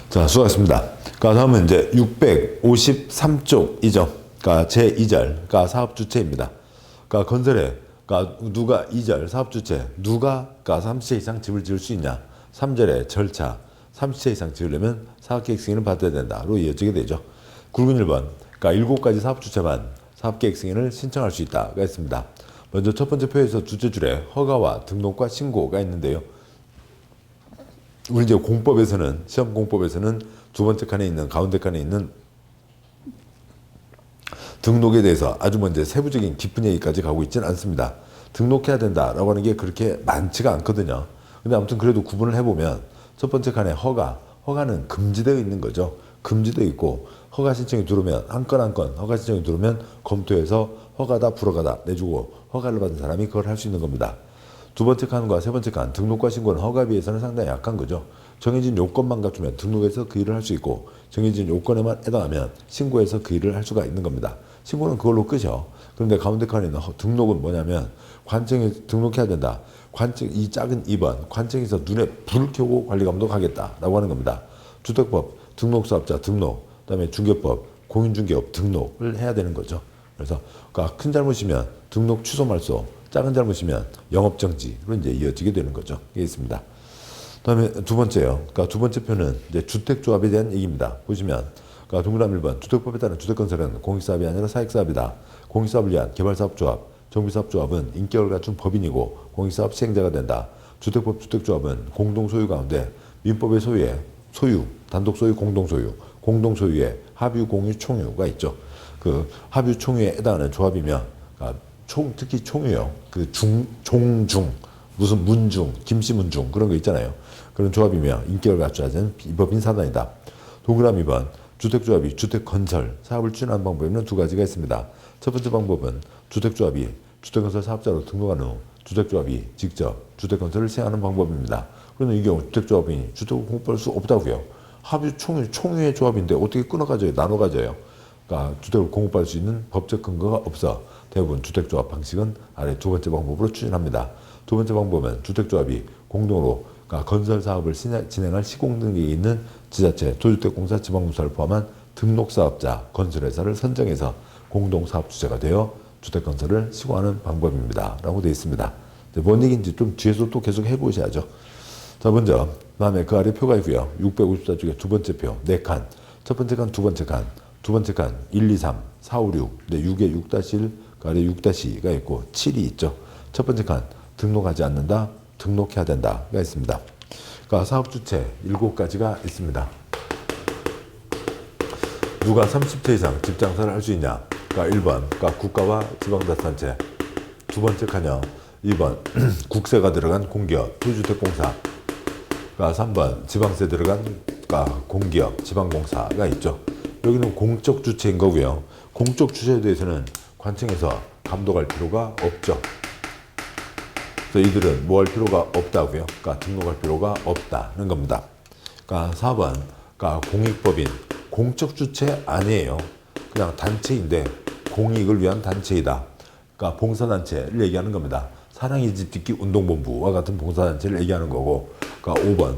자, 수고하셨습니다. 다음은 이제 653쪽이죠. 제2절, 사업주체입니다. 건설에, 누가 2절 사업주체, 누가 30채 이상 집을 지을 수 있냐. 3절에 절차, 30채 이상 지으려면 사업계획 승인을 받아야 된다로 이어지게 되죠. 굵은 1번, 7가지 사업주체만 사업계획 승인을 신청할 수 있다가 있습니다. 먼저 첫 번째 표에서 둘째 줄에 허가와 등록과 신고가 있는데요. 우리 이제 공법에서는, 시험 공법에서는 두 번째 칸에 있는, 가운데 칸에 있는 등록에 대해서 아주 먼저 세부적인 깊은 얘기까지 가고 있지는 않습니다. 등록해야 된다라고 하는 게 그렇게 많지가 않거든요. 근데 아무튼 그래도 구분을 해보면 첫 번째 칸에 허가는 금지되어 있는 거죠. 금지되어 있고 허가 신청이 들어오면 한 건 한 건 허가 신청이 들어오면 검토해서 허가다 불허가다 내주고 허가를 받은 사람이 그걸 할 수 있는 겁니다. 두 번째 칸과 세 번째 칸, 등록과 신고는 허가에 비해서는 상당히 약한 거죠. 정해진 요건만 갖추면 등록해서 그 일을 할 수 있고 정해진 요건에만 해당하면 신고해서 그 일을 할 수가 있는 겁니다. 신고는 그걸로 끝이요. 그런데 가운데 칸에 있는 등록은 뭐냐면 관청에 등록해야 된다. 관청, 이 작은 2번 관청에서 눈에 불을 켜고 관리감독하겠다라고 하는 겁니다. 주택법, 등록사업자 등록, 그다음에 중개법, 공인중개업 등록을 해야 되는 거죠. 그래서 큰 잘못이면 등록 취소 말소, 작은 잘못이면 영업정지로 이제 이어지게 되는 거죠. 이게 있습니다. 그다음에 두 번째요. 두 번째 표는 이제 주택조합에 대한 얘기입니다. 보시면 동그라미 1번 주택법에 따른 주택건설은 공익사업이 아니라 사익사업이다. 공익사업을 위한 개발사업조합, 정비사업조합은 인격을 갖춘 법인이고 공익사업 시행자가 된다. 주택법 주택조합은 공동소유 가운데 민법의 소유, 단독소유, 공동소유, 공동소유에 합유, 공유, 총유가 있죠. 그 합유, 총유에 해당하는 조합이며 특히 총유요. 종중, 무슨 문중, 김씨문중 그런 거 있잖아요. 그런 조합이며 인격을 갖춰야 하는 비법인 사단이다. 동그라미 2번 주택조합이 주택건설 사업을 추진하는 방법에는 두 가지가 있습니다. 첫 번째 방법은 주택조합이 주택건설 사업자로 등록한 후 주택조합이 직접 주택건설을 시행하는 방법입니다. 그런데 이 경우 주택조합이 주택을 공급할 수 없다고요. 합유, 총유의 조합인데 어떻게 끊어가져요? 나눠가져요? 주택을 공급할 수 있는 법적 근거가 없어 대부분 주택조합 방식은 아래 두 번째 방법으로 추진합니다. 두 번째 방법은 주택조합이 공동으로 건설 사업을 진행할 시공 등기에 있는 지자체, 도주택공사, 지방공사를 포함한 등록사업자, 건설회사를 선정해서 공동사업주체가 되어 주택건설을 시공하는 방법입니다. 라고 되어 있습니다. 뭔 얘기인지 좀 뒤에서 또 계속 해보셔야죠. 자, 먼저 다음에 그 아래 표가 있고요. 654쪽에 두 번째 표, 4칸. 첫 번째 칸, 두 번째 칸. 두 번째 칸, 1, 2, 3, 4, 5, 6. 6에 6-1, 그 아래 6-2가 있고 7이 있죠. 첫 번째 칸, 등록하지 않는다, 등록해야 된다가 있습니다. 사업주체 7가지가 있습니다. 누가 30채 이상 집장사를 할 수 있냐? 1번, 국가와 지방자치단체. 두 번째 칸이요. 2번, 국세가 들어간 공기업, 토지주택공사. 3번, 지방세 들어간 공기업, 지방공사가 있죠. 여기는 공적 주체인 거고요. 공적 주체에 대해서는 관청에서 감독할 필요가 없죠. 그래서 이들은 뭐 할 필요가 없다고요. 등록할 필요가 없다는 겁니다. 4번, 공익법인, 공적 주체 아니에요. 그냥 단체인데 공익을 위한 단체이다. 봉사단체를 얘기하는 겁니다. 사랑의 집 짓기 운동본부와 같은 봉사단체를 얘기하는 거고. 5번,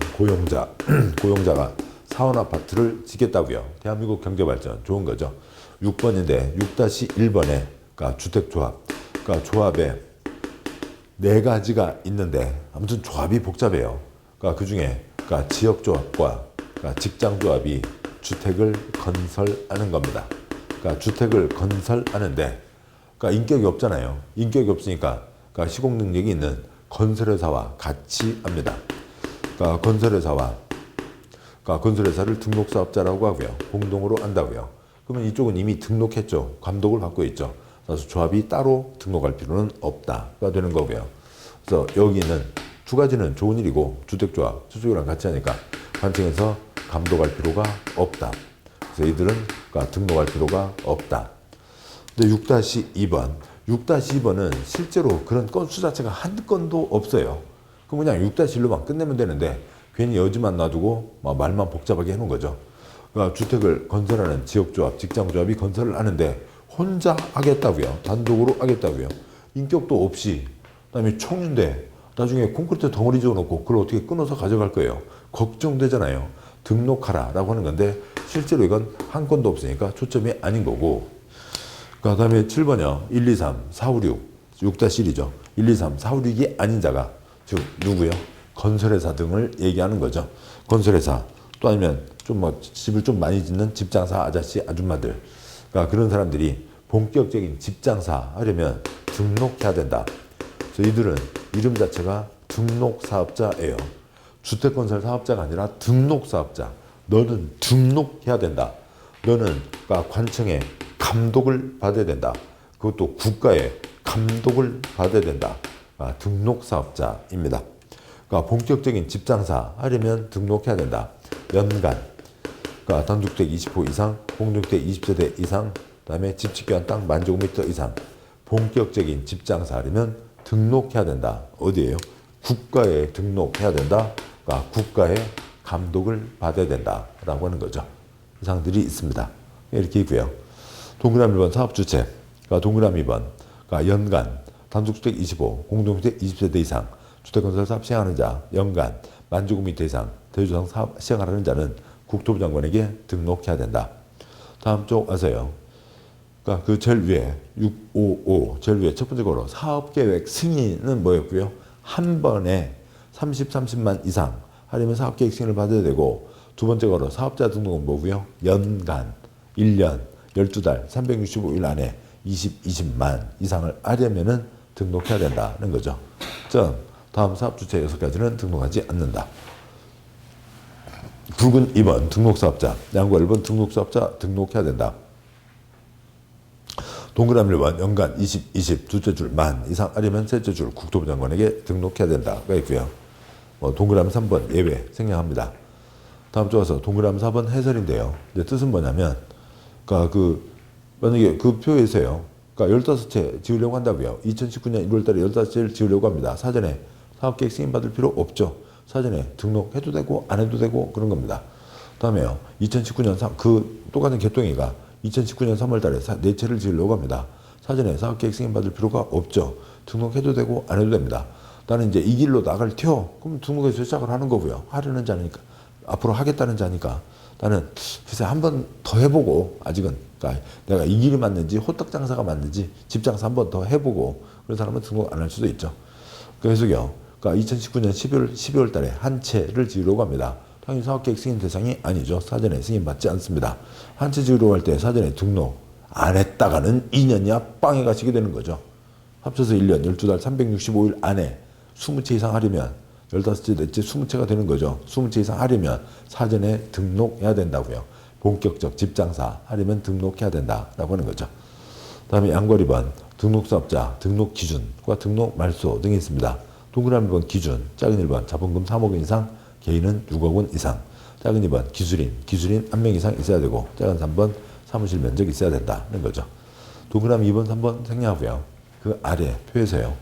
고용자가 사원아파트를 짓겠다고요. 대한민국 경제발전 좋은 거죠. 6번인데 6-1번에 주택조합, 조합에 4가지가 있는데 아무튼 조합이 복잡해요. 그 중에 지역조합과 직장조합이 주택을 건설하는 겁니다. 주택을 건설하는데 인격이 없잖아요. 인격이 없으니까 시공 능력이 있는 건설회사와 같이 합니다. 건설회사를 등록사업자라고 하고요. 공동으로 한다고요. 그러면 이쪽은 이미 등록했죠. 감독을 받고 있죠. 그래서 조합이 따로 등록할 필요는 없다가 되는 거고요. 그래서 여기는 두 가지는 좋은 일이고 주택조합, 저쪽이랑 같이 하니까 관청에서 감독할 필요가 없다. 그래서 이들은 등록할 필요가 없다. 근데 6-2번. 6-2번은 실제로 그런 건수 자체가 한 건도 없어요. 그럼 그냥 6-1로만 끝내면 되는데 괜히 여지만 놔두고 말만 복잡하게 해놓은 거죠. 주택을 건설하는 지역조합, 직장조합이 건설을 하는데 혼자 하겠다고요. 단독으로 하겠다고요. 인격도 없이. 그다음에 총인데 나중에 콘크리트 덩어리 지어놓고 그걸 어떻게 끊어서 가져갈 거예요. 걱정되잖아요. 등록하라라고 하는 건데 실제로 이건 한 건도 없으니까 초점이 아닌 거고. 그 다음에 7번이요. 1, 2, 3, 4, 5, 6. 6-1이죠. 1, 2, 3, 4, 5, 6이 아닌 자가 즉 누구요? 건설회사 등을 얘기하는 거죠. 건설회사 또 아니면 좀 뭐 집을 좀 많이 짓는 집장사 아저씨 아줌마들. 그러니까 그런 사람들이 본격적인 집장사 하려면 등록해야 된다. 저희들은 이름 자체가 등록사업자예요. 주택건설 사업자가 아니라 등록사업자. 너는 등록해야 된다. 너는 관청의 감독을 받아야 된다. 그것도 국가의 감독을 받아야 된다. 등록사업자입니다. 그러니까 본격적인 집장사 하려면 등록해야 된다. 연간 단독주택 20호 이상, 공동주택 20세대 이상, 그다음에 집 짓기 위한 땅 10,000제곱미터 이상. 본격적인 집장사 하려면 등록해야 된다. 어디에요? 국가에 등록해야 된다. 그러니까 국가의 감독을 받아야 된다라고 하는 거죠. 이상들이 있습니다. 이렇게 있고요. 동그라미 1번 사업주체, 동그라미 2번 연간 단독주택 25, 공동주택 20세대 이상, 주택건설 사업 시행하는 자, 연간 10,000제곱미터 이상 대주상 사업 시행하는 자는 국토부 장관에게 등록해야 된다. 다음 쪽 와서요. 그 제일 위에 655 제일 위에 첫 번째 거로 사업계획 승인은 뭐였고요? 한 번에 30만 이상 하려면 사업계획 승인을 받아야 되고, 두 번째 거로 사업자 등록은 뭐고요? 연간 1년 12달 365일 안에 20만 이상을 하려면은 등록해야 된다는 거죠. 즉 다음 사업주체 6가지는 등록하지 않는다. 붉은 2번 등록사업자, 양과 1번 등록사업자 등록해야 된다. 동그라미 1번 연간 20, 둘째 줄 만 이상 하려면 셋째 줄 국토부 장관에게 등록해야 된다가 있고요. 동그라미 3번 예외 생략합니다. 다음 쪽 와서 동그라미 4번 해설인데요. 이제 뜻은 뭐냐면, 만약에 그 표에서요. 15채 지으려고 한다고요. 2019년 1월달에 15채를 지으려고 합니다. 사전에 사업계획 승인 받을 필요 없죠. 사전에 등록해도 되고 안 해도 되고 그런 겁니다. 다음에요. 2019년 똑같은 개똥이가 2019년 3월달에 4채를 지으려고 합니다. 사전에 사업계획 승인 받을 필요가 없죠. 등록해도 되고 안 해도 됩니다. 나는 이제 이 길로 나갈 텨. 그럼 등록해서 시작을 하는 거고요. 하려는 자니까, 앞으로 하겠다는 자니까 나는 글쎄 한 번 더 해보고, 아직은 내가 이 길이 맞는지 호떡 장사가 맞는지 집장사 한 번 더 해보고, 그런 사람은 등록 안 할 수도 있죠. 그래서요. 2019년 12월 달에 한 채를 지으려고 합니다. 당연히 사업계획 승인 대상이 아니죠. 사전에 승인받지 않습니다. 한 채 지으려고 할 때 사전에 등록 안 했다가는 2년이야 빵에 가시게 되는 거죠. 합쳐서 1년 12달 365일 안에 20채 이상 하려면 15채, 4채, 20채가 되는 거죠. 20채 이상 하려면 사전에 등록해야 된다고요. 본격적 집장사 하려면 등록해야 된다라고 하는 거죠. 다음에 양괄 2번 등록사업자, 등록 기준과 등록 말소 등이 있습니다. 동그라미 1번 기준, 작은 1번 자본금 3억 원 이상, 개인은 6억 원 이상. 작은 2번 기술인 1명 이상 있어야 되고, 작은 3번 사무실 면적이 있어야 된다는 거죠. 동그라미 2번, 3번 생략하고요. 그 아래 표에서요.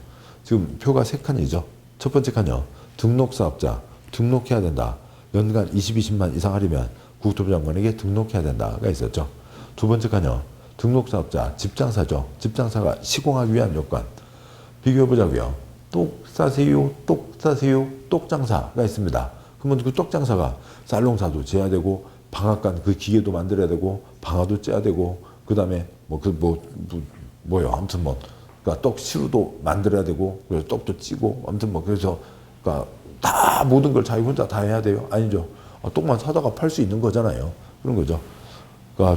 지금 표가 3칸이죠. 첫 번째 칸이요. 등록사업자, 등록해야 된다. 연간 20만 이상 하려면 국토부 장관에게 등록해야 된다가 있었죠. 두 번째 칸이요. 등록사업자, 집장사죠. 집장사가 시공하기 위한 요건. 비교해보자고요. 똑 싸세요, 똑장사가 있습니다. 그러면 그 똑장사가 쌀농사도 지어야 되고, 방앗간 그 기계도 만들어야 되고, 방아도 째야 되고, 그 다음에 뭐요. 아무튼 떡 시루도 만들어야 되고, 그래서 떡도 찌고, 아무튼 그래서, 다 모든 걸 자기 혼자 다 해야 돼요? 아니죠. 떡만 사다가 팔 수 있는 거잖아요. 그런 거죠.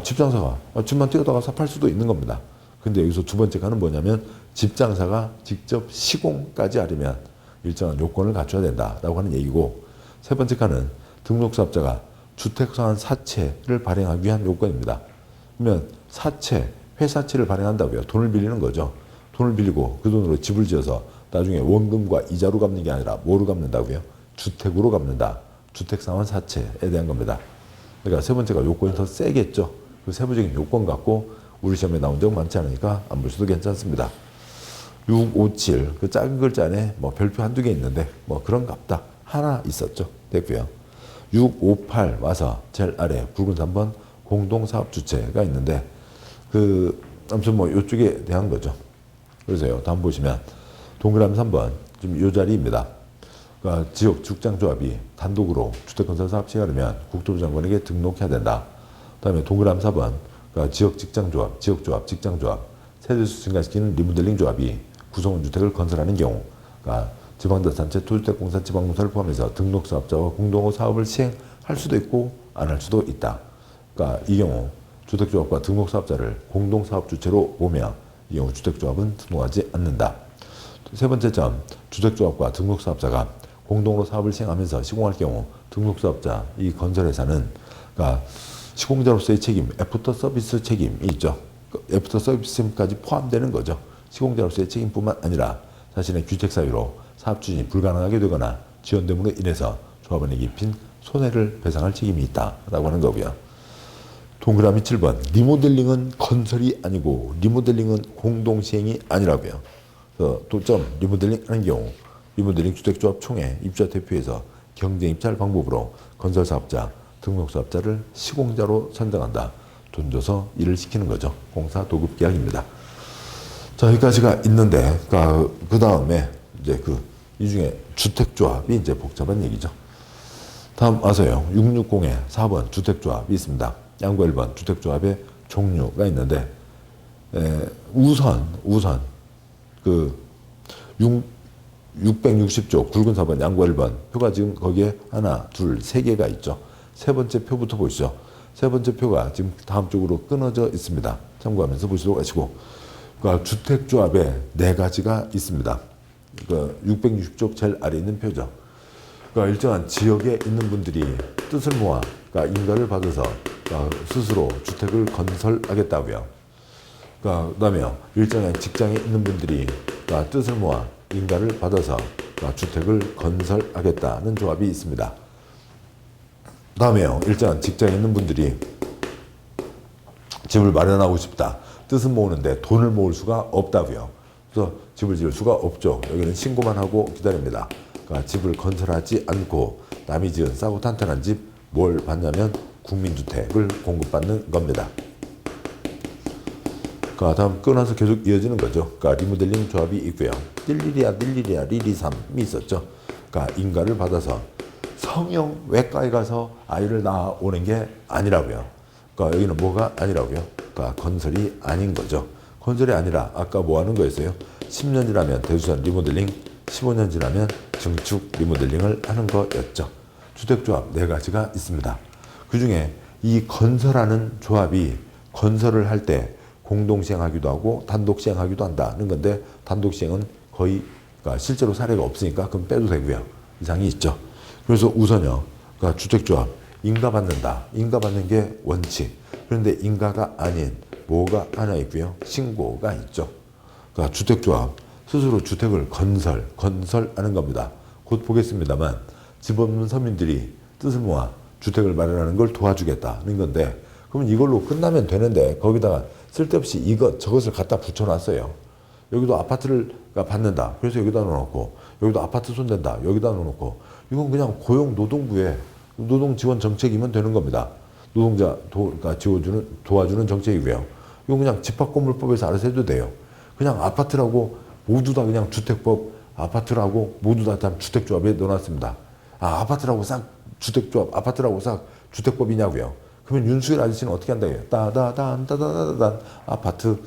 집장사가 집만 띄어다가 팔 수도 있는 겁니다. 근데 여기서 두 번째 칸은 뭐냐면, 집장사가 직접 시공까지 하려면 일정한 요건을 갖춰야 된다라고 하는 얘기고, 세 번째 칸은 등록사업자가 주택상한 사채를 발행하기 위한 요건입니다. 그러면 회사채를 발행한다고요. 돈을 빌리는 거죠. 돈을 빌리고 그 돈으로 집을 지어서 나중에 원금과 이자로 갚는 게 아니라 뭐로 갚는다고요? 주택으로 갚는다. 주택상환 사채에 대한 겁니다. 그러니까 세 번째가 요건이 더 세겠죠. 그 세부적인 요건 갖고 우리 시험에 나온 적 많지 않으니까 안 보셔도 괜찮습니다. 657, 그 작은 글자 안에 별표 한두 개 있는데 그런 값다. 하나 있었죠. 됐고요. 658 와서 제일 아래 붉은 3번 공동사업주체가 있는데, 아무튼 요쪽에 대한 거죠. 그래서요. 다음 보시면 동그라미 3번 지금 요 자리입니다. 그러니까 지역 직장조합이 단독으로 주택건설 사업 시행하려면 국토부 장관에게 등록해야 된다. 그다음에 동그라미 4번 그러니까 지역 직장조합, 지역조합, 직장조합, 세대수 증가시키는 리모델링 조합이 구성원 주택을 건설하는 경우 그러니까 지방자치단체 토주택공사 지방공사를 포함해서 등록사업자와 공동으로 사업을 시행할 수도 있고 안 할 수도 있다. 그러니까 이 경우 주택조합과 등록사업자를 공동사업주체로 보며 이 경우 주택조합은 등록하지 않는다. 세 번째 점, 주택조합과 등록사업자가 공동으로 사업을 시행하면서 시공할 경우 등록사업자, 이 건설회사는 그러니까 시공자로서의 책임, 애프터 서비스 책임이 있죠. 애프터 서비스 책임까지 포함되는 거죠. 시공자로서의 책임뿐만 아니라 자신의 규책 사유로 사업 추진이 불가능하게 되거나 지연됨으로 인해서 조합원에게 입힌 손해를 배상할 책임이 있다라고 하는 거고요. 동그라미 7번 리모델링은 건설이 아니고 리모델링은 공동시행이 아니라고요. 도점 리모델링 하는 경우 리모델링 주택조합 총회 입주자 대표에서 경쟁 입찰 방법으로 건설사업자, 등록사업자를 시공자로 선정한다. 돈 줘서 일을 시키는 거죠. 공사 도급 계약입니다. 자, 여기까지가 있는데, 그 다음에 이제 이 중에 주택조합이 이제 복잡한 얘기죠. 다음 와서요. 660에 4번 주택조합이 있습니다. 양구 1번 주택조합의 종류가 있는데, 우선 660쪽 굵은 4번 양구 1번 표가 지금 거기에 하나, 둘, 세 개가 있죠. 세 번째 표부터 보시죠. 세 번째 표가 지금 다음 쪽으로 끊어져 있습니다. 참고하면서 보시도록 하시고, 그러니까 주택조합에 네 가지가 있습니다. 그러니까 660쪽 제일 아래 있는 표죠. 그러니까 일정한 지역에 있는 분들이 뜻을 모아 그러니까 인가를 받아서 그러니까 스스로 주택을 건설하겠다고요. 그러니까 그다음에 일정한 직장에 있는 분들이 그러니까 뜻을 모아 인가를 받아서 그러니까 주택을 건설하겠다는 조합이 있습니다. 그다음에요. 일정한 직장에 있는 분들이 집을 마련하고 싶다. 뜻은 모으는데 돈을 모을 수가 없다고요. 그래서 집을 지을 수가 없죠. 여기는 신고만 하고 기다립니다. 그러니까 집을 건설하지 않고 남이 지은 싸고 탄탄한 집 뭘 받냐면 국민주택을 공급받는 겁니다. 그러니까 다음 끊어서 계속 이어지는 거죠. 그러니까 리모델링 조합이 있고요. 릴리리아, 릴리삼이 있었죠. 그러니까 인가를 받아서 성형외과에 가서 아이를 낳아오는 게 아니라고요. 그러니까 여기는 뭐가 아니라고요? 그러니까 건설이 아닌 거죠. 건설이 아니라 아까 뭐 하는 거였어요? 10년 지나면 대주선 리모델링, 15년 지나면 증축 리모델링을 하는 거였죠. 주택조합 네 가지가 있습니다. 그 중에 이 건설하는 조합이 건설을 할 때 공동 시행하기도 하고 단독 시행하기도 한다는 건데 단독 시행은 거의 그러니까 실제로 사례가 없으니까 그럼 빼도 되고요. 이상이 있죠. 그래서 우선요. 그러니까 주택조합 인가 받는다. 인가 받는 게 원칙. 그런데 인가가 아닌 뭐가 하나 있고요. 신고가 있죠. 그러니까 주택조합 스스로 주택을 건설하는 겁니다. 곧 보겠습니다만 집 없는 서민들이 뜻을 모아 주택을 마련하는 걸 도와주겠다는 건데 그러면 이걸로 끝나면 되는데 거기다가 쓸데없이 저것을 갖다 붙여놨어요. 여기도 아파트를 받는다. 그래서 여기다 넣어놓고 여기도 아파트 손댄다. 여기다 넣어놓고 이건 그냥 고용노동부의 노동지원 정책이면 되는 겁니다. 노동자 도와주는 정책이고요. 이건 그냥 집합건물법에서 알아서 해도 돼요. 그냥 아파트라고 모두 다 그냥 주택법 아파트라고 모두 다 주택조합에 넣어놨습니다. 아파트라고 싹 주택조합 아파트라고 싹 주택법이냐고요. 그러면 윤수일 아저씨는 어떻게 한다고요? 따다단 아파트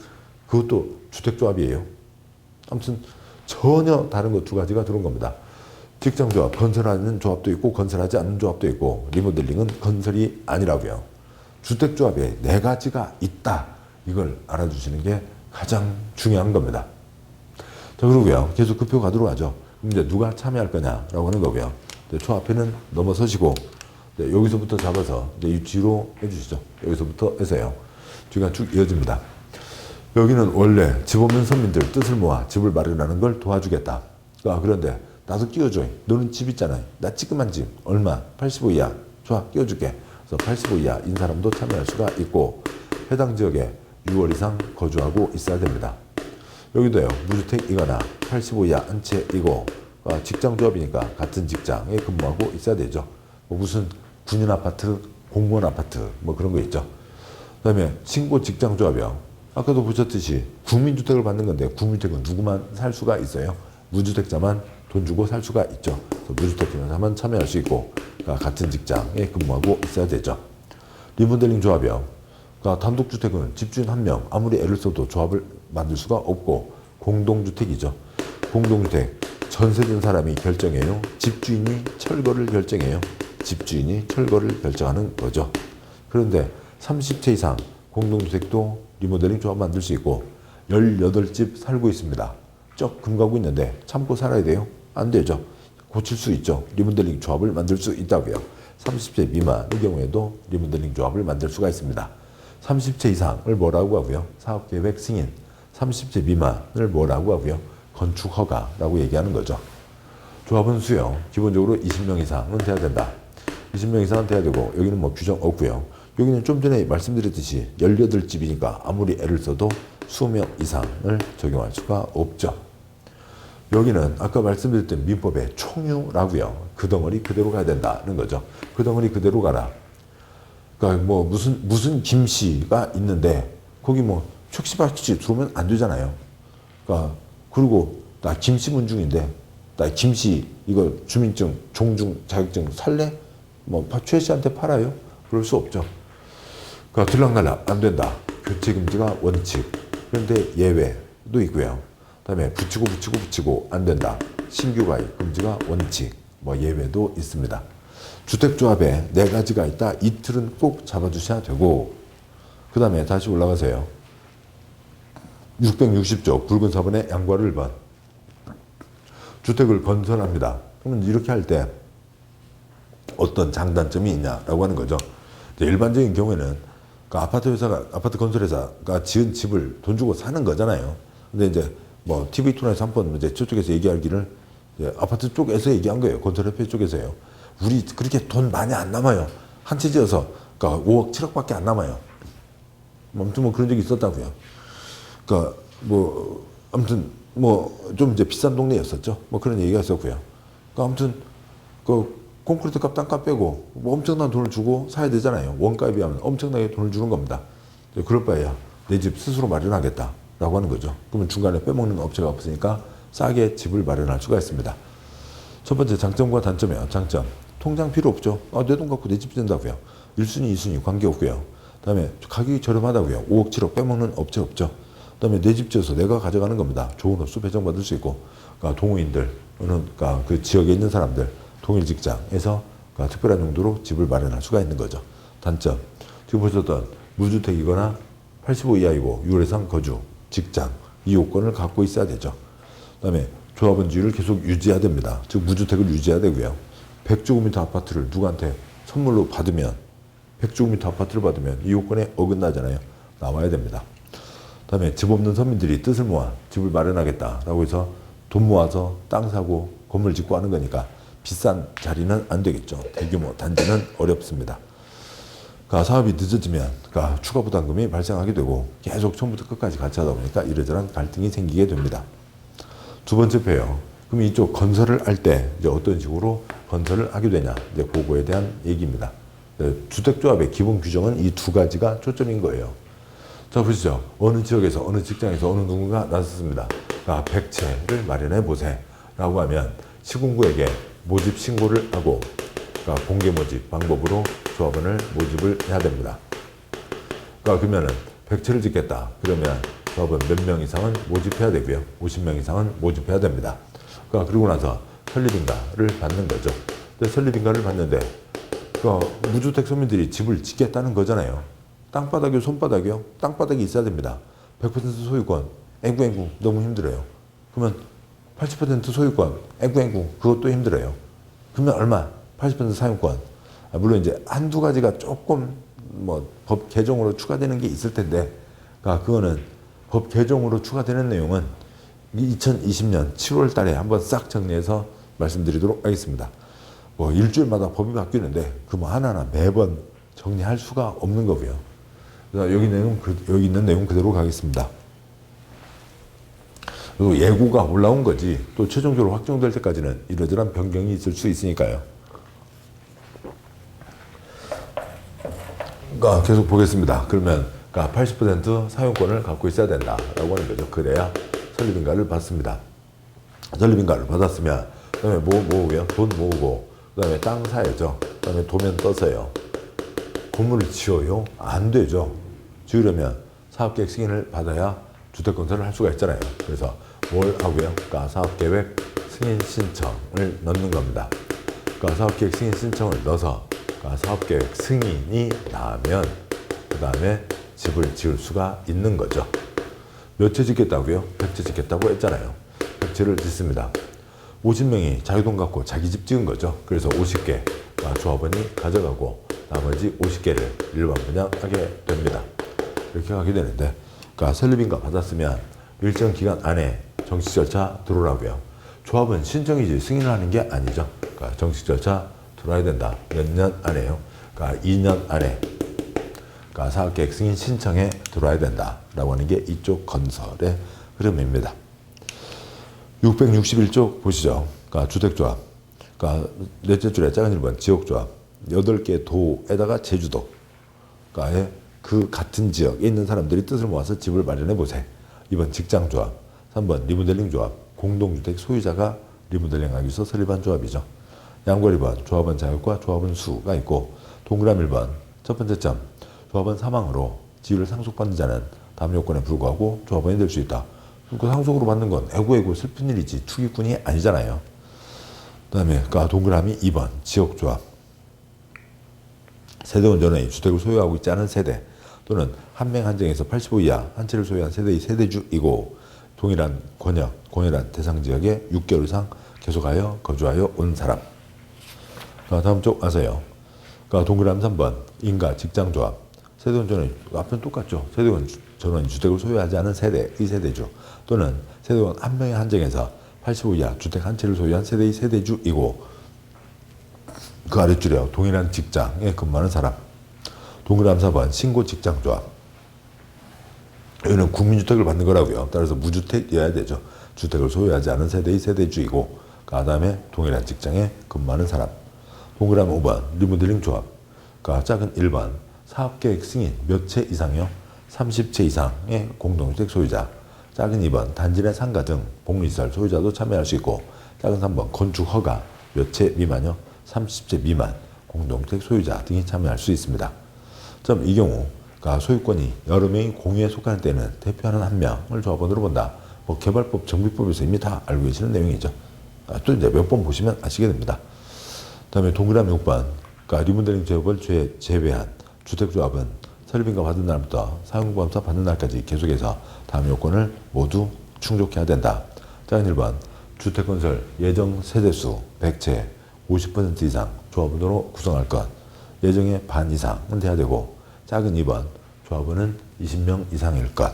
그것도 주택조합이에요. 아무튼 전혀 다른 거 두 가지가 들어온 겁니다. 직장조합, 건설하는 조합도 있고 건설하지 않는 조합도 있고 리모델링은 건설이 아니라고요. 주택조합에 네 가지가 있다. 이걸 알아주시는 게 가장 중요한 겁니다. 자, 그러고요. 계속 그 표 가도록 하죠. 그럼 이제 누가 참여할 거냐라고 하는 거고요. 초 앞에는 넘어서시고 여기서부터 잡아서 이제 뒤로 해주시죠. 여기서부터 해서요. 뒤가 쭉 이어집니다. 여기는 원래 집 없는 서민들 뜻을 모아 집을 마련하는 걸 도와주겠다. 그런데 나도 끼워줘. 너는 집 있잖아요. 나 찌끄만 집 얼마? 85 이하. 좋아, 끼워줄게. 그래서 85 이하인 사람도 참여할 수가 있고 해당 지역에 6월 이상 거주하고 있어야 됩니다. 여기도요. 무주택이거나 85 이하 한 채이고 직장조합이니까 같은 직장에 근무하고 있어야 되죠. 무슨 군인 아파트, 공무원 아파트 뭐 그런 거 있죠. 그 다음에 신고 직장조합이요. 아까도 보셨듯이 국민주택을 받는 건데 국민주택은 누구만 살 수가 있어요? 무주택자만 돈 주고 살 수가 있죠. 그래서 무주택이면 하면 참여할 수 있고, 그러니까 같은 직장에 근무하고 있어야 되죠. 리모델링 조합이요. 그러니까 단독주택은 집주인 한 명 아무리 애를 써도 조합을 만들 수가 없고, 공동주택이죠. 공동주택 전세든 사람이 결정해요. 집주인이 철거를 결정해요. 집주인이 철거를 결정하는 거죠. 그런데 30채 이상 공동주택도 리모델링 조합 만들 수 있고 18집 살고 있습니다. 쩍 금가고 있는데 참고 살아야 돼요? 안 되죠. 고칠 수 있죠. 리모델링 조합을 만들 수 있다고요. 30채 미만의 경우에도 리모델링 조합을 만들 수가 있습니다. 30채 이상을 뭐라고 하고요? 사업계획 승인. 30채 미만을 뭐라고 하고요? 건축 허가라고 얘기하는 거죠. 조합원 수요. 기본적으로 20명 이상은 돼야 된다. 20명 이상은 돼야 되고, 여기는 뭐 규정 없고요. 여기는 좀 전에 말씀드렸듯이 18집이니까 아무리 애를 써도 20명 이상을 적용할 수가 없죠. 여기는 아까 말씀드렸던 민법의 총유라고요. 그 덩어리 그대로 가야 된다는 거죠. 그 덩어리 그대로 가라. 그러니까 뭐 무슨 김씨가 있는데 거기 뭐 촉시박씨 들어오면 안 되잖아요. 그러니까 그리고 나 김씨 문중인데 나 김씨 이거 주민증, 종중, 자격증 살래? 뭐 최 씨한테 팔아요? 그럴 수 없죠. 그러니까 들락날락 안 된다. 교체 금지가 원칙. 그런데 예외도 있고요. 그다음에 붙이고 안 된다. 신규 가입 금지가 원칙. 뭐 예외도 있습니다. 주택조합에 4가지가 있다. 이틀은 꼭 잡아주셔야 되고, 그 다음에 다시 올라가세요. 660조 붉은 사본의 양괄을 1번. 주택을 건설합니다. 그러면 이렇게 할 때 어떤 장단점이 있냐라고 하는 거죠. 일반적인 경우에는 그 아파트 건설회사가 지은 집을 돈 주고 사는 거잖아요. 근데 이제 뭐 TV 토론에서 한번 이제 저쪽에서 얘기하기를 아파트 쪽에서 얘기한 거예요. 건설협회 쪽에서요. 우리 그렇게 돈 많이 안 남아요. 한 채 지어서 그러니까 5억, 7억밖에 안 남아요. 아무튼 뭐 그런 적이 있었다고요. 그러니까 뭐 아무튼 뭐 좀 이제 비싼 동네였었죠. 뭐 그런 얘기가 있었고요. 그러니까 아무튼 그 콘크리트 값, 땅값 빼고 뭐 엄청난 돈을 주고 사야 되잖아요. 원가에 비하면 엄청나게 돈을 주는 겁니다. 그럴 바에야 내 집 스스로 마련하겠다라고 하는 거죠. 그러면 중간에 빼먹는 업체가 없으니까 싸게 집을 마련할 수가 있습니다. 첫 번째 장점과 단점이에요. 장점. 통장 필요 없죠. 내 돈 갖고 내 집 짓는다고요. 1순위, 2순위 관계없고요. 그 다음에 가격이 저렴하다고요. 5억, 7억 빼먹는 업체 없죠. 그 다음에 내 집 지어서 내가 가져가는 겁니다. 좋은 업소 배정받을 수 있고, 그러니까 동호인들, 그러니까 그 지역에 있는 사람들, 동일 직장에서 그러니까 특별한 용도로 집을 마련할 수가 있는 거죠. 단점. 지금 보셨던 무주택이거나 85 이하이고 6월 이상 거주, 직장, 이 요건을 갖고 있어야 되죠. 그 다음에 조합원주의를 계속 유지해야 됩니다. 즉 무주택을 유지해야 되고요. 100제곱미터 아파트를 누구한테 선물로 받으면 100제곱미터 아파트를 받으면 이 요건에 어긋나잖아요. 나와야 됩니다. 그 다음에 집 없는 서민들이 뜻을 모아 집을 마련하겠다라고 해서 돈 모아서 땅 사고 건물 짓고 하는 거니까 비싼 자리는 안 되겠죠. 대규모 단지는 어렵습니다. 그러니까 사업이 늦어지면 그러니까 추가 부담금이 발생하게 되고 계속 처음부터 끝까지 같이 하다 보니까 이러저런 갈등이 생기게 됩니다. 두 번째 표요. 그럼 이쪽 건설을 할 때 이제 어떤 식으로 건설을 하게 되냐, 이제 그거에 대한 얘기입니다. 주택조합의 기본 규정은 이 2가지가 초점인 거예요. 자, 보시죠. 어느 지역에서, 어느 직장에서 어느 누군가 나섰습니다. 그러니까 100채를 마련해 보세요라고 하면 시군구에게 모집 신고를 하고, 그러니까 공개 모집 방법으로 조합원을 모집을 해야 됩니다. 그러니까 그러면은 100채를 짓겠다. 그러면 조합원 몇 명 이상은 모집해야 되고요. 50명 이상은 모집해야 됩니다. 그러니까 그러고 나서 설립인가를 받는 거죠. 근데 설립인가를 받는데, 그러니까 무주택 서민들이 집을 짓겠다는 거잖아요. 땅바닥이요, 손바닥이요? 땅바닥이 있어야 됩니다. 100% 소유권, 앵구앵구 너무 힘들어요. 그러면 80% 소유권, 앵구앵구 그것도 힘들어요. 그러면 얼마? 80% 사용권. 물론 이제 한두 가지가 조금 뭐 법 개정으로 추가되는 게 있을 텐데, 그러니까 그거는 법 개정으로 추가되는 내용은 2020년 7월 달에 한번 싹 정리해서 말씀드리도록 하겠습니다. 뭐 일주일마다 법이 바뀌는데 그 뭐 하나하나 매번 정리할 수가 없는 거고요. 그래서 여기 있는 내용 그대로 가겠습니다. 그리고 예고가 올라온 거지 또 최종적으로 확정될 때까지는 이러저러한 변경이 있을 수 있으니까요. 그러니까 계속 보겠습니다. 그러면 그러니까 80% 사용권을 갖고 있어야 된다라고 하는 거죠. 그래야 설립인가를 받습니다. 설립인가를 받았으면 그다음에 뭐 모으고요. 돈 모으고 그다음에 땅 사야죠. 그다음에 도면 떠서요. 건물을 지어요? 안 되죠. 지으려면 사업계획 승인을 받아야 주택 건설을 할 수가 있잖아요. 그래서 뭘 하고요? 그러니까 사업계획 승인 신청을 넣는 겁니다. 그러니까 사업계획 승인 신청을 넣어서 그러니까 사업계획 승인이 나면 그 다음에 집을 지을 수가 있는 거죠. 몇 채 짓겠다고요? 100채 짓겠다고 했잖아요. 100채를 짓습니다. 50명이 자기돈 갖고 자기 집 지은 거죠. 그래서 50개 조합원이 가져가고 나머지 50개를 일반 분양하게 됩니다. 이렇게 하게 되는데, 그러니까 설립인가 받았으면 일정 기간 안에 정식 절차 들어오라고요. 조합은 신청이지 승인을 하는 게 아니죠. 그러니까 정식 절차 들어와야 된다. 몇 년 안에요? 그러니까 2년 안에 그러니까 사업계획 승인 신청에 들어와야 된다라고 하는 게 이쪽 건설의 흐름입니다. 661쪽 보시죠. 그러니까 주택조합. 그러니까 넷째 줄에 작은 1번 지역조합. 8개 도에다가 제주도. 그러니까 그 같은 지역에 있는 사람들이 뜻을 모아서 집을 마련해 보세요. 2번 직장조합. 3번 리모델링 조합. 공동주택 소유자가 리모델링하기 위해서 설립한 조합이죠. 양골 2번 조합원 자격과 조합원 수가 있고, 동그라미 1번 첫 번째 점. 조합원 사망으로 지위를 상속받는 자는 다음 요건에 불구하고 조합원이 될 수 있다. 그 상속으로 받는 건 애고애고 슬픈 일이지 투기꾼이 아니잖아요. 그 다음에 그러니까 동그라미 2번 지역조합. 세대원 전원이 주택을 소유하고 있지 않은 세대 또는 한 명 한정에서 85 이하 한 채를 소유한 세대의 세대주이고 동일한 권역, 공혈한 대상 지역에 6개월 이상 계속하여 거주하여 온 사람. 다음 쪽 와서요. 그러니까 동그라미 3번 인가 직장조합. 세대원 전원이 앞은 똑같죠. 세대원 전원이 주택을 소유하지 않은 세대의 세대주 또는 세대원 한 명의 한정에서 85 이하 주택 한 채를 소유한 세대의 세대주이고 그 아랫줄이요. 동일한 직장에 근무하는 사람. 동그라미 4번 신고 직장조합. 이거는 국민주택을 받는 거라고요. 따라서 무주택이어야 되죠. 주택을 소유하지 않은 세대의 세대주이고 그 다음에 동일한 직장에 근무하는 사람. 동그라미 5번 리모델링 조합. 그러니까 작은 1번 사업계획 승인 몇 채 이상이요? 30채 이상의 공동주택 소유자. 작은 2번 단지 내 상가 등 복리시설 소유자도 참여할 수 있고, 작은 3번 건축 허가 몇 채 미만이요? 30채 미만 공동주택 소유자 등이 참여할 수 있습니다. 이 경우 그러니까 소유권이 여러 명이 공유에 속하는 때는 대표하는 한 명을 조합원으로 본다. 개발법, 정비법에서 이미 다 알고 계시는 내용이죠. 또 이제 몇 번 보시면 아시게 됩니다. 그다음에 동그라미 6번 그러니까 리모델링 조합을 제외한 주택조합은 설립인가 받은 날부터 사용보험사 받는 날까지 계속해서 다음 요건을 모두 충족해야 된다. 작은 1번 주택건설 예정 세대수 100채 50% 이상 조합원으로 구성할 것. 예정의 반 이상은 돼야 되고, 작은 2번 조합원은 20명 이상일 것.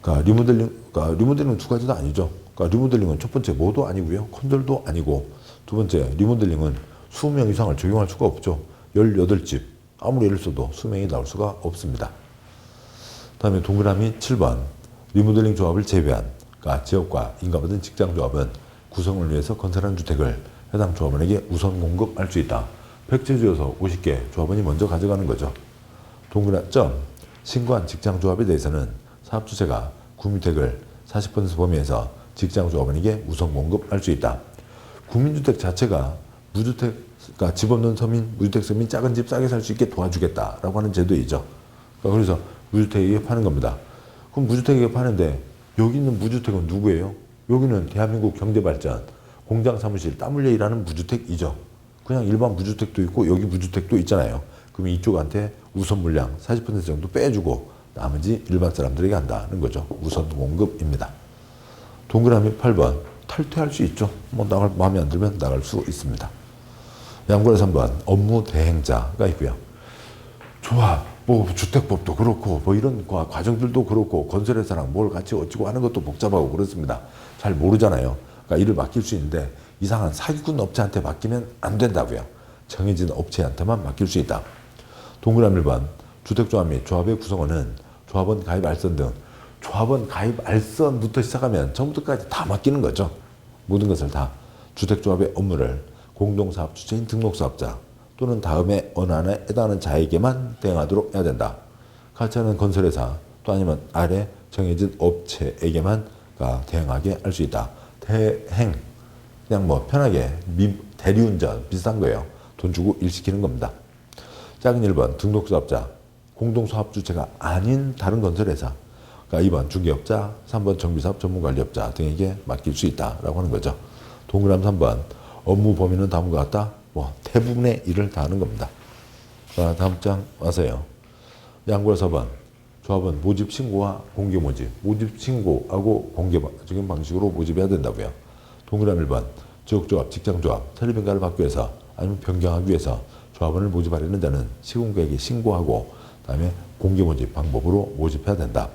그러니까 리모델링은 두 가지도 아니죠. 그러니까 리모델링은 첫 번째 뭐도 아니고요. 컨설도 아니고, 두 번째 리모델링은 20명 이상을 적용할 수가 없죠. 18집 아무리 예를 써도 수명이 나올 수가 없습니다. 다음에 동그라미 7번 리모델링 조합을 제외한 그러니까 지역과 인가받은 직장조합은 구성을 위해서 건설한 주택을 해당 조합원에게 우선 공급할 수 있다. 100채 지어서 50개 조합원이 먼저 가져가는 거죠. 동그라미 점 신고한 직장조합에 대해서는 사업주체가 구민주택을 40% 범위에서 직장조합원에게 우선 공급할 수 있다. 국민주택 자체가 무주택, 그러니까 집 없는 서민, 무주택 서민 작은 집 싸게 살 수 있게 도와주겠다라고 하는 제도이죠. 그러니까 그래서 무주택에게 파는 겁니다. 그럼 무주택에게 파는데 여기 있는 무주택은 누구예요? 여기는 대한민국 경제발전, 공장 사무실 땀 흘려 일하는 무주택이죠. 그냥 일반 무주택도 있고 여기 무주택도 있잖아요. 그럼 이쪽한테 우선 물량 40% 정도 빼주고 나머지 일반 사람들에게 한다는 거죠. 우선 공급입니다. 동그라미 8번 탈퇴할 수 있죠. 마음에 안 들면 나갈 수 있습니다. 양골 3번 업무 대행자가 있고요. 조합, 주택법도 그렇고 이런 과정들도 그렇고 건설회사랑 뭘 같이 어찌고 하는 것도 복잡하고 그렇습니다. 잘 모르잖아요. 그러니까 일을 맡길 수 있는데 이상한 사기꾼 업체한테 맡기면 안 된다고요. 정해진 업체한테만 맡길 수 있다. 동그라미 1번 주택조합 및 조합의 구성원은 조합원 가입 알선 등 조합원 가입 알선부터 시작하면 처음부터까지 다 맡기는 거죠. 모든 것을 다 주택조합의 업무를 공동사업 주체인 등록사업자 또는 다음에 어느 하나에 해당하는 자에게만 대행하도록 해야 된다. 같이 하는 건설회사 또 아니면 아래 정해진 업체에게만 대행하게 할 수 있다. 대행, 그냥 뭐 편하게 대리운전 비슷한 거예요. 돈 주고 일 시키는 겁니다. 작은 1번 등록사업자, 공동사업주체가 아닌 다른 건설회사, 그러니까 2번 중개업자, 3번 정비사업 전문관리업자 등에게 맡길 수 있다라고 하는 거죠. 동그라미 3번 업무 범위는 다음과 같다. 뭐 대부분의 일을 다 하는 겁니다. 자, 다음 장 와서요. 양구라 4번 조합은 모집 신고와 공개 모집, 모집 신고하고 공개적인 방식으로 모집해야 된다고요. 동그라미 1번 지역조합, 직장조합, 설립인가를 받기 위해서 아니면 변경하기 위해서 조합원을 모집하려는 데는 시군구에게 신고하고 그다음에 공개 모집 방법으로 모집해야 된다.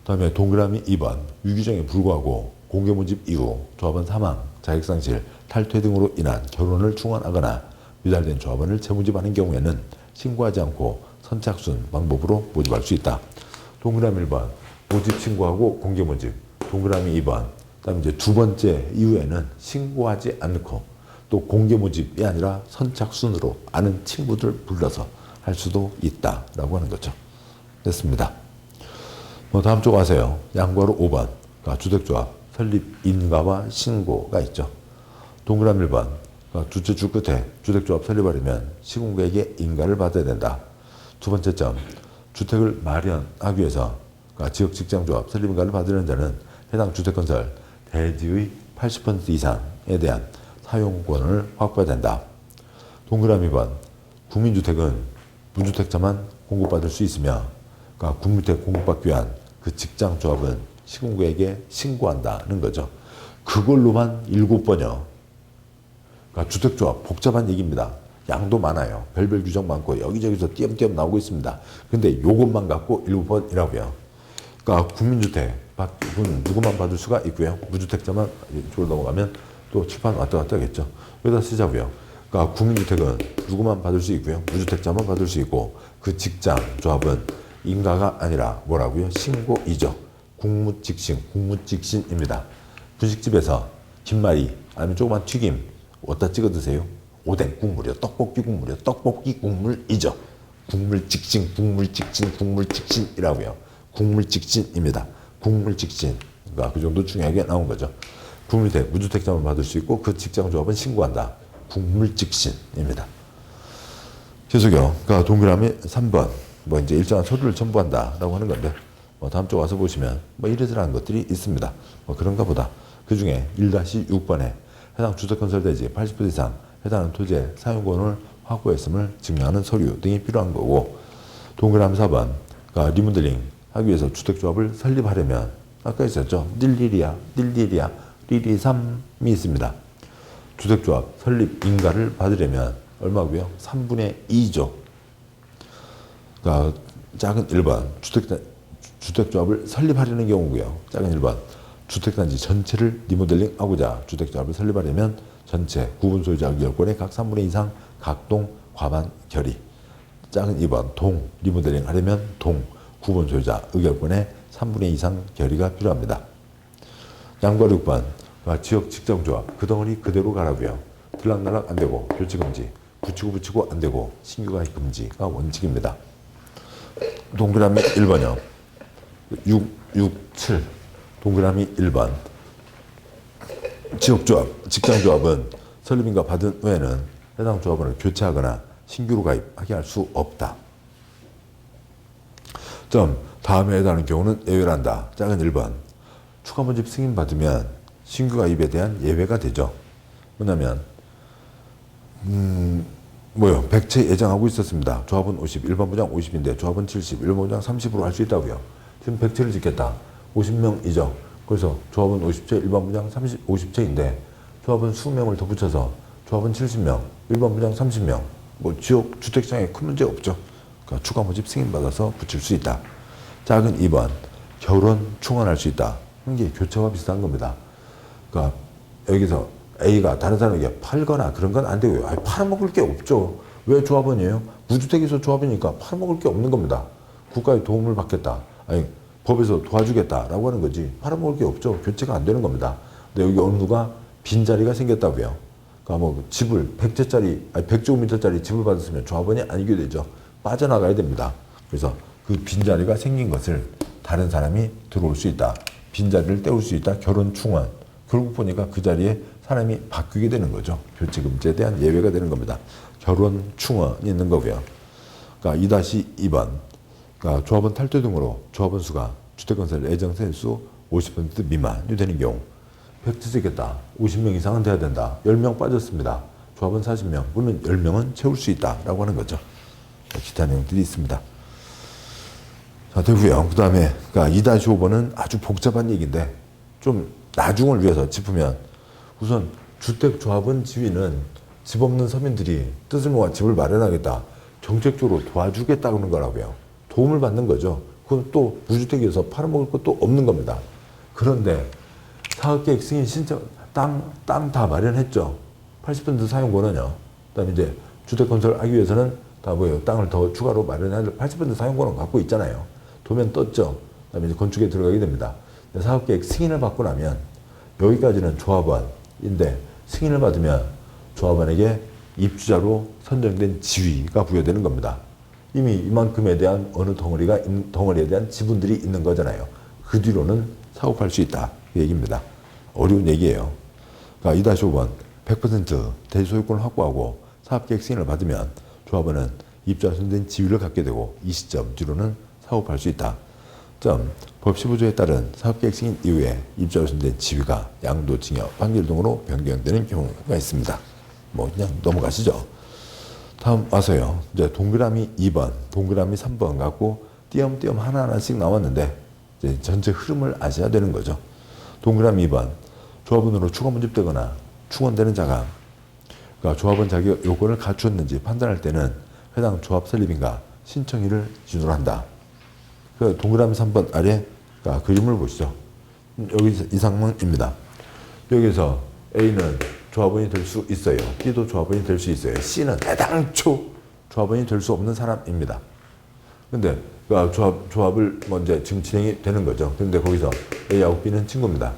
그다음에 동그라미 2번 유규정에 불구하고 공개 모집 이후 조합원 사망, 자격상실, 탈퇴 등으로 인한 결혼을 충원하거나 유달된 조합원을 재모집하는 경우에는 신고하지 않고 선착순 방법으로 모집할 수 있다. 동그라미 1번 모집 신고하고 공개 모집. 동그라미 2번 그다음에 이제 두 번째 이후에는 신고하지 않고 또 공개 모집이 아니라 선착순으로 아는 친구들 불러서 할 수도 있다라고 하는 거죠. 됐습니다. 뭐 다음 쪽 가세요. 양괄호 5번 그러니까 주택조합 설립 인가와 신고가 있죠. 동그라미 1번 그러니까 주최주 끝에 주택조합 설립하려면 시군구에게 인가를 받아야 된다. 두 번째 점 주택을 마련하기 위해서 그러니까 지역직장조합 설립인가를 받으려는 자는 해당 주택건설 대지의 80% 이상에 대한 사용권을 확보해야 된다. 동그라미 2번 국민주택은 무주택자만 공급받을 수 있으며 그러니까 국민주택 공급받기 위한 그 직장조합은 시군구에게 신고한다는 거죠. 그걸로만 7번이요. 그러니까 주택조합 복잡한 얘기입니다. 양도 많아요. 별별 규정 많고 여기저기서 띄엄띄엄 나오고 있습니다. 근데 요것만 갖고 7번이라고요. 그러니까 국민주택 누구만 받을 수가 있고요. 무주택자만 이쪽으로 넘어가면 또 칠판 왔다 갔다 하겠죠. 여기다 쓰자고요. 그러니까 국민주택은 누구만 받을 수 있고요. 무주택자만 받을 수 있고 그 직장 조합은 인가가 아니라 뭐라고요? 신고이죠. 국무직신입니다. 분식집에서 김말이 아니면 조그만 튀김 어디다 찍어 드세요? 오뎅 국물이요. 떡볶이 국물이요. 떡볶이 국물이죠. 국물직신이라고요. 국물직신입니다. 국물직신. 그러니까 그 정도 중요하게 나온 거죠. 국민주택, 무주택자만 받을 수 있고 그 직장조합은 신고한다. 국물직신입니다. 계속요. 그러니까 동그라미 3번. 뭐 이제 일정한 서류를 첨부한다라고 하는 건데 뭐 다음 쪽 와서 보시면 뭐 이래저래한 것들이 있습니다. 뭐 그런가 보다. 그 중에 1-6번에 해당 주택건설대지 80% 이상 해당하는 토지의 사용권을 확보했음을 증명하는 서류 등이 필요한 거고 동그라미 4번 그러니까 리모델링 하기 위해서 주택조합을 설립하려면 아까 있었죠. 닐리리아, 리리삼이 있습니다. 주택조합 설립 인가를 받으려면 얼마고요? 3분의 2죠. 그러니까 작은 1번 주택조합을 설립하려는 경우고요. 작은 1번 주택단지 전체를 리모델링하고자 주택조합을 설립하려면 전체 구분 소유자 의결권의 각 3분의 2 이상 각동 과반 결의. 작은 2번 동 리모델링 하려면 동 구분 소유자 의결권의 3분의 2 이상 결의가 필요합니다. 양과 6번 지역 직장조합 그 덩어리 그대로 가라고요. 들락날락 안 되고 교체 금지, 붙이고 안 되고 신규 가입 금지가 원칙입니다. 동그라미 1번이요. 7 동그라미 1번 지역조합, 직장조합은 설립인가 받은 후에는 해당 조합원을 교체하거나 신규로 가입하게 할 수 없다. 점 다음에 해당하는 경우는 예외란다. 작은 1번 추가 모집 승인받으면 신규 가입에 대한 예외가 되죠. 뭐냐면 백채 예정하고 있었습니다. 조합은 50, 일반 부장 50인데 조합은 70, 일반 부장 30으로 할 수 있다고요. 지금 100채를 짓겠다. 50명이죠. 그래서 조합은 50채, 일반 부장 50채인데 조합은 20명을 더 붙여서 조합은 70명, 일반 부장 30명. 뭐 지역 주택장에 큰 문제 없죠. 그러니까 추가 모집 승인받아서 붙일 수 있다. 작은 2번 결혼 충원할 수 있다. 이게 교체와 비슷한 겁니다. 그러니까 여기서 A가 다른 사람에게 팔거나 그런 건 안 되고요. 팔아먹을 게 없죠. 왜 조합원이에요? 무주택에서 조합이니까 팔아먹을 게 없는 겁니다. 국가의 도움을 받겠다. 법에서 도와주겠다라고 하는 거지. 팔아먹을 게 없죠. 교체가 안 되는 겁니다. 근데 여기 어느 누가 빈자리가 생겼다고요. 그러니까 뭐 집을 100제곱미터짜리 집을 받았으면 조합원이 아니게 되죠. 빠져나가야 됩니다. 그래서 그 빈자리가 생긴 것을 다른 사람이 들어올 수 있다. 빈자리를 때울 수 있다. 결혼 충원. 결국 보니까 그 자리에 사람이 바뀌게 되는 거죠. 교체금지에 대한 예외가 되는 겁니다. 결혼, 충원이 있는 거고요. 그러니까 2-2번. 그러니까 조합원 탈퇴 등으로 조합원 수가 주택건설 예정 세수 50% 미만이 되는 경우. 획지적이겠다. 50명 이상은 돼야 된다. 10명 빠졌습니다. 조합원 40명. 그러면 10명은 채울 수 있다라고 하는 거죠. 기타 내용들이 있습니다. 자, 되고요. 그 다음에 그러니까 2-5번은 아주 복잡한 얘기인데 좀 나중을 위해서 짚으면 우선 주택조합원 지위는 집 없는 서민들이 뜻을 모아 집을 마련하겠다. 정책적으로 도와주겠다 그러는 거라고요. 도움을 받는 거죠. 그건 또 무주택에서 팔아먹을 것도 없는 겁니다. 그런데 사업계획 승인 신청, 땅 다 마련했죠. 80% 사용권은요. 그 다음에 이제 주택 건설하기 위해서는 다 뭐예요. 땅을 더 추가로 마련해야 될 80% 사용권은 갖고 있잖아요. 도면 떴죠. 그 다음에 이제 건축에 들어가게 됩니다. 사업계획 승인을 받고 나면 여기까지는 조합원인데 승인을 받으면 조합원에게 입주자로 선정된 지위가 부여되는 겁니다. 이미 이만큼에 대한 어느 덩어리에 대한 지분들이 있는 거잖아요. 그 뒤로는 사업할 수 있다. 그 얘기입니다. 어려운 얘기예요. 그러니까 2-5번 100% 대소유권을 확보하고 사업계획 승인을 받으면 조합원은 입주자 선정된 지위를 갖게 되고 이 시점 뒤로는 사업할 수 있다. 법 15조에 따른 사업계획 승인 이후에 입주자 선정된 지위가 양도, 징역, 판결 등으로 변경되는 경우가 있습니다. 뭐 그냥 넘어가시죠. 다음 와서요. 이제 동그라미 2번, 동그라미 3번 갖고 띄엄띄엄 하나하나씩 나왔는데 이제 전체 흐름을 아셔야 되는 거죠. 동그라미 2번, 조합원으로 추가 모집되거나 충원되는 자가 그러니까 조합원 자격 요건을 갖추었는지 판단할 때는 해당 조합 설립인가 신청일을 진술한다. 그 동그라미 3번 아래 그러니까 그림을 보시죠. 여기 이상문입니다. 여기서 A는 조합원이 될 수 있어요. B도 조합원이 될 수 있어요. C는 애당초 조합원이 될 수 없는 사람입니다. 근데 그 조합을 먼저 지금 진행이 되는 거죠. 근데 거기서 A하고 B는 친구입니다.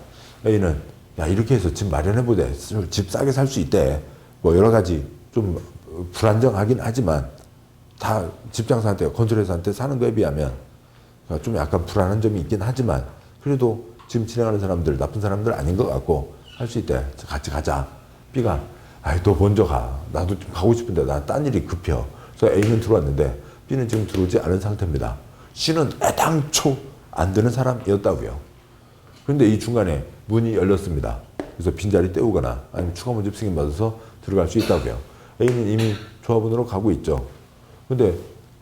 A는 야 이렇게 해서 집 마련해보대. 집 싸게 살 수 있대. 뭐 여러 가지 좀 불안정하긴 하지만 다 집장사한테 건설회사한테 사는 거에 비하면 좀 약간 불안한 점이 있긴 하지만 그래도 지금 진행하는 사람들 나쁜 사람들 아닌 것 같고 할 수 있대. 같이 가자. B가 아이 너 먼저 가. 나도 좀 가고 싶은데 나 딴 일이 급혀. 그래서 A는 들어왔는데 B는 지금 들어오지 않은 상태입니다. C는 애당초 안 되는 사람이었다고요. 그런데 이 중간에 문이 열렸습니다. 그래서 빈자리 때우거나 아니면 추가 모집 승인 받아서 들어갈 수 있다고요. A는 이미 조합원으로 가고 있죠. 근데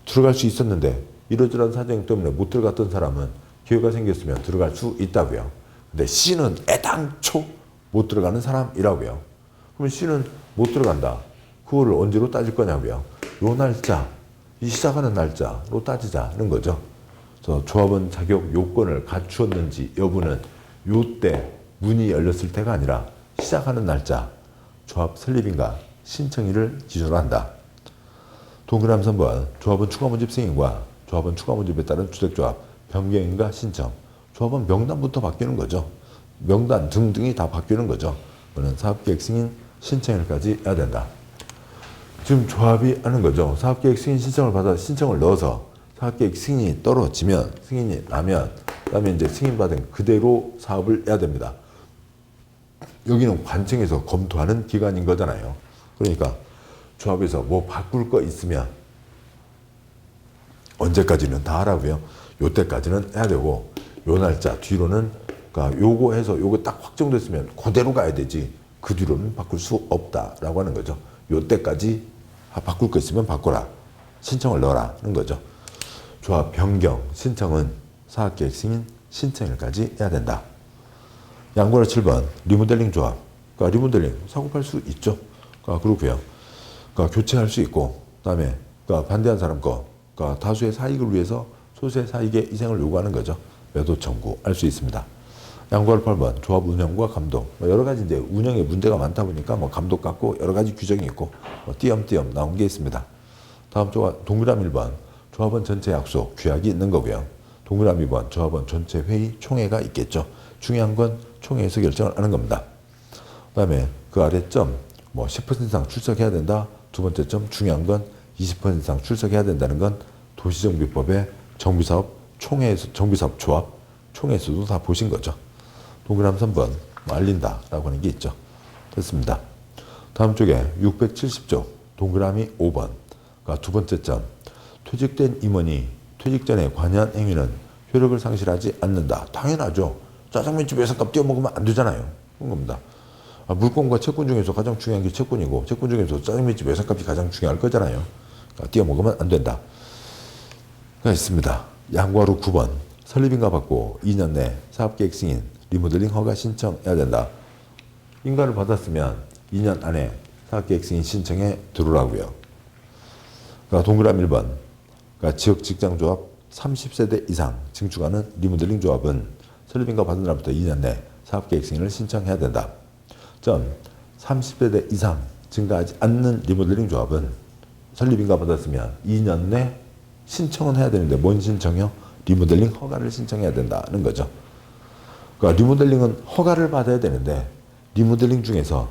들어갈 수 있었는데 이러저러한 사정 때문에 못 들어갔던 사람은 기회가 생겼으면 들어갈 수 있다고요. 근데 C는 애당초 못 들어가는 사람이라고요. 그러면 C는 못 들어간다. 그거를 언제로 따질 거냐고요. 요 날짜, 이 시작하는 날짜로 따지자는 거죠. 그래서 조합원 자격 요건을 갖추었는지 여부는 요때 문이 열렸을 때가 아니라 시작하는 날짜, 조합 설립인가 신청일을 기준한다. 동그라미 3번 조합원 추가 모집 승인과 조합원 추가 모집에 따른 주택조합 변경인가 신청. 조합원 명단부터 바뀌는 거죠. 명단 등등이 다 바뀌는 거죠. 그거는 사업계획 승인 신청일까지 해야 된다. 지금 조합이 하는 거죠. 사업계획 승인 신청을 받아 신청을 넣어서 사업계획 승인이 떨어지면 승인이 나면 그다음에 이제 승인받은 그대로 사업을 해야 됩니다. 여기는 관청에서 검토하는 기관인 거잖아요. 그러니까 조합에서 뭐 바꿀 거 있으면 언제까지는 다 하라고요. 요 때까지는 해야 되고 요 날짜 뒤로는 그러니까 요거 해서 요거 딱 확정됐으면 그대로 가야 되지 그 뒤로는 바꿀 수 없다라고 하는 거죠. 요 때까지 바꿀 거 있으면 바꿔라. 신청을 넣어라는 거죠. 조합 변경 신청은 사업계획 승인 신청일까지 해야 된다. 양보라 7번 리모델링 조합. 그러니까 리모델링 사고 팔 수 있죠. 그러니까 그렇고요. 그러니까 교체할 수 있고 그다음에 그러니까 반대한 사람 거 그러니까 다수의 사익을 위해서 소수의 사익의 희생을 요구하는 거죠. 매도 청구할 수 있습니다. 양보할 8번 조합 운영과 감독. 여러 가지 이제 운영에 문제가 많다 보니까 뭐 감독 갖고 여러 가지 규정이 있고 뭐 띄엄띄엄 나온 게 있습니다. 다음 조합 동그라미 1번 조합원 전체 약속 규약이 있는 거고요. 동그라미 2번 조합원 전체 회의 총회가 있겠죠. 중요한 건 총회에서 결정을 하는 겁니다. 그다음에 그 아래 점 뭐 10% 이상 출석해야 된다. 두 번째 점 중요한 건 20% 이상 출석해야 된다는 건 도시정비법의 정비사업 총회에서 정비사업 조합 총회에서도 다 보신 거죠. 동그라미 3번 알린다라고 하는 게 있죠. 됐습니다. 다음 쪽에 670조 동그라미 5번. 그러니까 두 번째 점. 퇴직된 임원이 퇴직 전에 관여한 행위는 효력을 상실하지 않는다. 당연하죠. 짜장면집 외상값 띄워 먹으면 안 되잖아요. 그런 겁니다. 물권과 채권 중에서 가장 중요한 게 채권이고 채권 중에서 짜장면집 외상값이 가장 중요할 거잖아요. 그러니까 띄워 먹으면 안 된다. 가 있습니다. 양과로 9번. 설립인가 받고 2년 내 사업계획 승인, 리모델링 허가 신청해야 된다. 인가를 받았으면 2년 안에 사업계획 승인 신청해 들어오라고요. 그러니까 동그라미 1번. 그러니까 지역 직장조합 30세대 이상 증축하는 리모델링 조합은 설립인가 받은 날부터 2년 내 사업계획 승인을 신청해야 된다. 점. 30세대 이상 증가하지 않는 리모델링 조합은 설립인가 받았으면 2년 내 신청은 해야 되는데 뭔 신청이요? 리모델링 허가를 신청해야 된다는 거죠. 그러니까 리모델링은 허가를 받아야 되는데 리모델링 중에서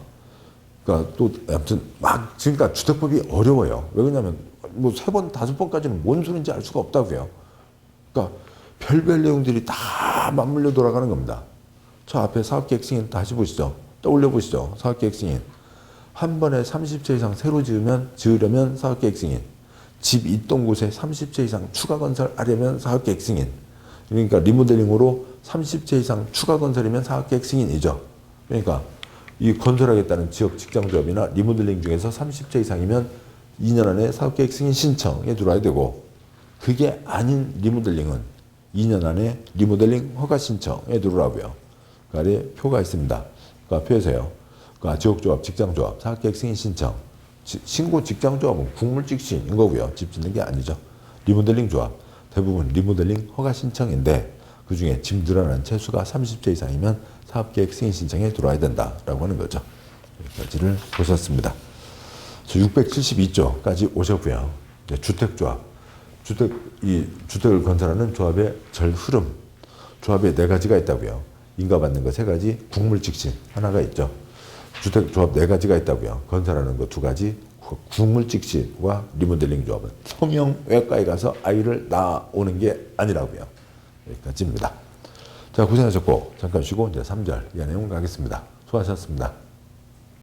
그러니까 또 아무튼 막 그러니까 주택법이 어려워요. 왜 그러냐면 뭐 3번, 5번까지는 뭔 소린지 알 수가 없다고요. 그러니까 별별 내용들이 다 맞물려 돌아가는 겁니다. 저 앞에 사업계획 승인 다시 보시죠. 떠올려 보시죠. 사업계획 승인. 한 번에 30채 이상 새로 지으려면 사업계획 승인. 집 있던 곳에 30채 이상 추가 건설하려면 사업계획 승인. 그러니까 리모델링으로 30채 이상 추가 건설이면 사업계획 승인이죠. 그러니까 이 건설하겠다는 지역 직장조합이나 리모델링 중에서 30채 이상이면 2년 안에 사업계획 승인 신청에 들어와야 되고 그게 아닌 리모델링은 2년 안에 리모델링 허가 신청에 들어오라고요. 그 아래 표가 있습니다. 그러니까 표에서요. 그러니까 지역조합, 직장조합, 사업계획 승인 신청. 신고 직장조합은 국물직신인 거고요. 집 짓는 게 아니죠. 리모델링 조합. 대부분 리모델링 허가 신청인데 그중에 집 늘어난 채수가 30채 이상이면 사업계획 승인 신청에 들어와야 된다라고 하는 거죠. 여기까지를 보셨습니다. 672조까지 오셨고요. 주택조합. 주택을 건설하는 조합의 절 흐름. 조합에 4가지가 있다고요. 인가받는 거 3가지, 국물직신 하나가 있죠. 주택조합 4가지가 있다고요. 건설하는 거 2가지, 국물직신과 리모델링 조합은 성형외과에 가서 아이를 낳아오는 게 아니라고요. 여기까지입니다. 자, 고생하셨고 잠깐 쉬고 이제 3절 이 내용 가겠습니다. 수고하셨습니다.